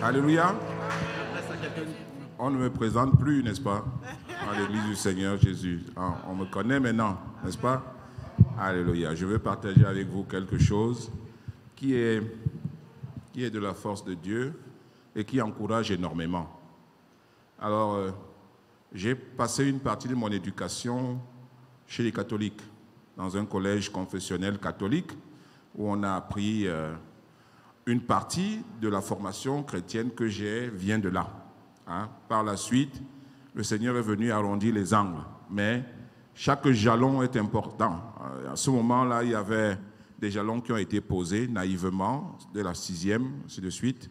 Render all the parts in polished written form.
Alléluia. On ne me présente plus, n'est-ce pas, à l'église du Seigneur Jésus. On me connaît maintenant, n'est-ce pas? Alléluia. Je veux partager avec vous quelque chose qui est de la force de Dieu et qui encourage énormément. Alors, j'ai passé une partie de mon éducation chez les catholiques, dans un collège confessionnel catholique, où on a appris une partie de la formation chrétienne que j'ai vient de là. Par la suite, le Seigneur est venu arrondir les angles, mais chaque jalon est important. À ce moment-là, il y avait des jalons qui ont été posés naïvement, de la 6e, ainsi de suite.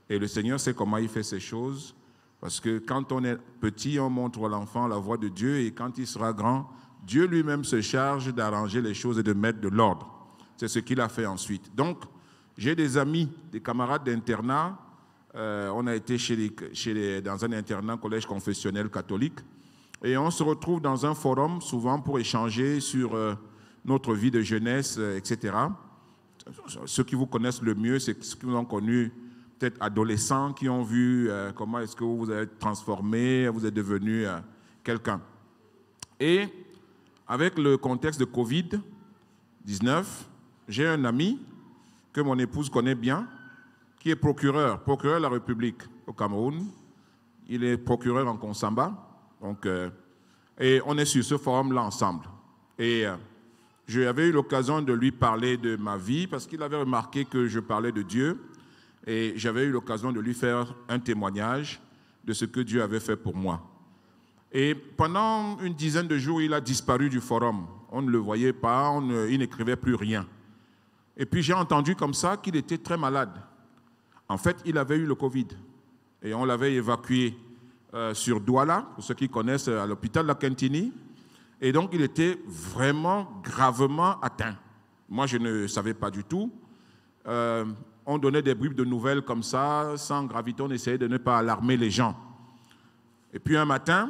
Et le Seigneur sait comment il fait ces choses, parce que quand on est petit, on montre à l'enfant la voie de Dieu, et quand il sera grand, Dieu lui-même se charge d'arranger les choses et de mettre de l'ordre. C'est ce qu'il a fait ensuite. Donc, j'ai des amis, des camarades d'internat. On a été dans un internat collège confessionnel catholique et on se retrouve dans un forum souvent pour échanger sur notre vie de jeunesse, etc. Ceux qui vous connaissent le mieux, c'est ceux qui vous ont connu peut-être adolescents, qui ont vu comment est-ce que vous vous êtes transformé, vous êtes devenu quelqu'un. Et avec le contexte de Covid-19, j'ai un ami que mon épouse connaît bien, qui est procureur de la République au Cameroun. Il est procureur en Konsamba. Donc, et on est sur ce forum-là ensemble. Et j'avais eu l'occasion de lui parler de ma vie parce qu'il avait remarqué que je parlais de Dieu. Et j'avais eu l'occasion de lui faire un témoignage de ce que Dieu avait fait pour moi. Et pendant une dizaine de jours, il a disparu du forum. On ne le voyait pas, il n'écrivait plus rien. Et puis j'ai entendu comme ça qu'il était très malade. En fait, il avait eu le Covid et on l'avait évacué sur Douala, pour ceux qui connaissent, à l'hôpital de la Kentini. Et donc, il était vraiment gravement atteint. Moi, je ne savais pas du tout. On donnait des bribes de nouvelles comme ça, sans gravité, on essayait de ne pas alarmer les gens. Et puis un matin,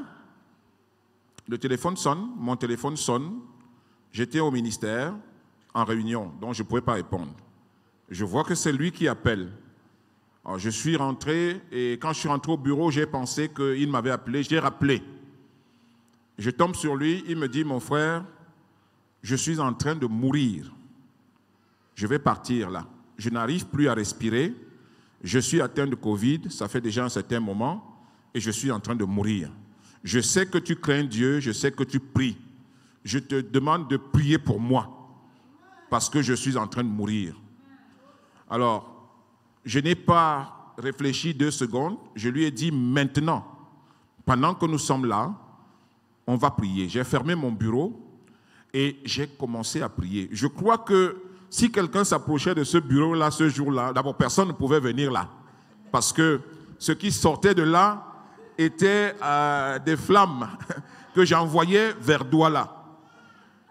mon téléphone sonne. J'étais au ministère, en réunion, donc je ne pouvais pas répondre. Je vois que c'est lui qui appelle. Alors, je suis rentré et quand je suis rentré au bureau, j'ai pensé qu'il m'avait appelé. J'ai rappelé. Je tombe sur lui, il me dit, mon frère, je suis en train de mourir. Je vais partir là. Je n'arrive plus à respirer. Je suis atteint de Covid, ça fait déjà un certain moment, et je suis en train de mourir. Je sais que tu crains Dieu, je sais que tu pries. Je te demande de prier pour moi, parce que je suis en train de mourir. Alors, je n'ai pas réfléchi 2 secondes. Je lui ai dit maintenant, pendant que nous sommes là, on va prier. J'ai fermé mon bureau et j'ai commencé à prier. Je crois que si quelqu'un s'approchait de ce bureau-là ce jour-là, d'abord personne ne pouvait venir là. Parce que ce qui sortait de là était des flammes que j'envoyais vers Douala.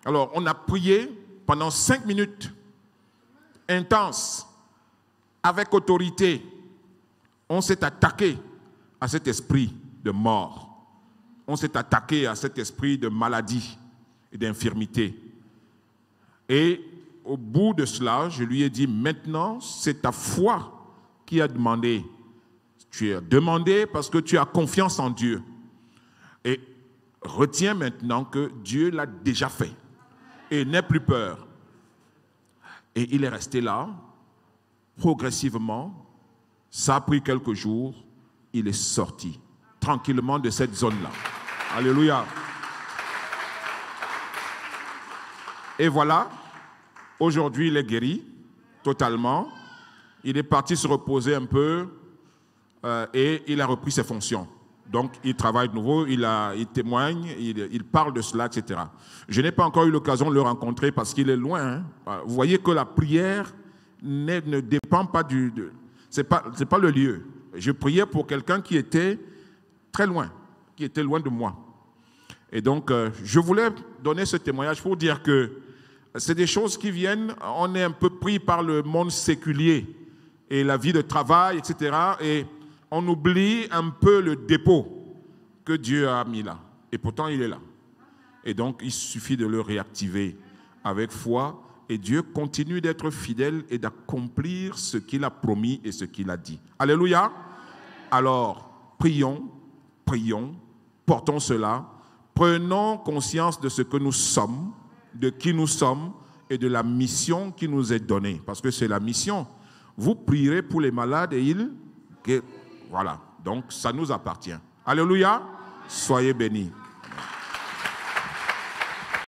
Alors on a prié pendant 5 minutes, intense. Avec autorité, on s'est attaqué à cet esprit de mort. On s'est attaqué à cet esprit de maladie et d'infirmité. Et au bout de cela, je lui ai dit, maintenant, c'est ta foi qui a demandé. Tu as demandé parce que tu as confiance en Dieu. Et retiens maintenant que Dieu l'a déjà fait. Et n'aie plus peur. Et il est resté là. Progressivement, ça a pris quelques jours, il est sorti tranquillement de cette zone-là. Alléluia. Et voilà, aujourd'hui il est guéri totalement. Il est parti se reposer un peu et il a repris ses fonctions. Donc il travaille de nouveau, il témoigne, il parle de cela, etc. Je n'ai pas encore eu l'occasion de le rencontrer parce qu'il est loin. Vous voyez que la prière ne dépend pas c'est pas le lieu. Je priais pour quelqu'un qui était très loin, qui était loin de moi. Et donc, je voulais donner ce témoignage pour dire que c'est des choses qui viennent, on est un peu pris par le monde séculier et la vie de travail, etc. Et on oublie un peu le dépôt que Dieu a mis là. Et pourtant, il est là. Et donc, il suffit de le réactiver avec foi Et Dieu continue d'être fidèle et d'accomplir ce qu'il a promis et ce qu'il a dit. Alléluia. Alors, prions, portons cela, prenons conscience de ce que nous sommes, de qui nous sommes et de la mission qui nous est donnée. Parce que c'est la mission. Vous prierez pour les malades et voilà. Donc, ça nous appartient. Alléluia. Soyez bénis.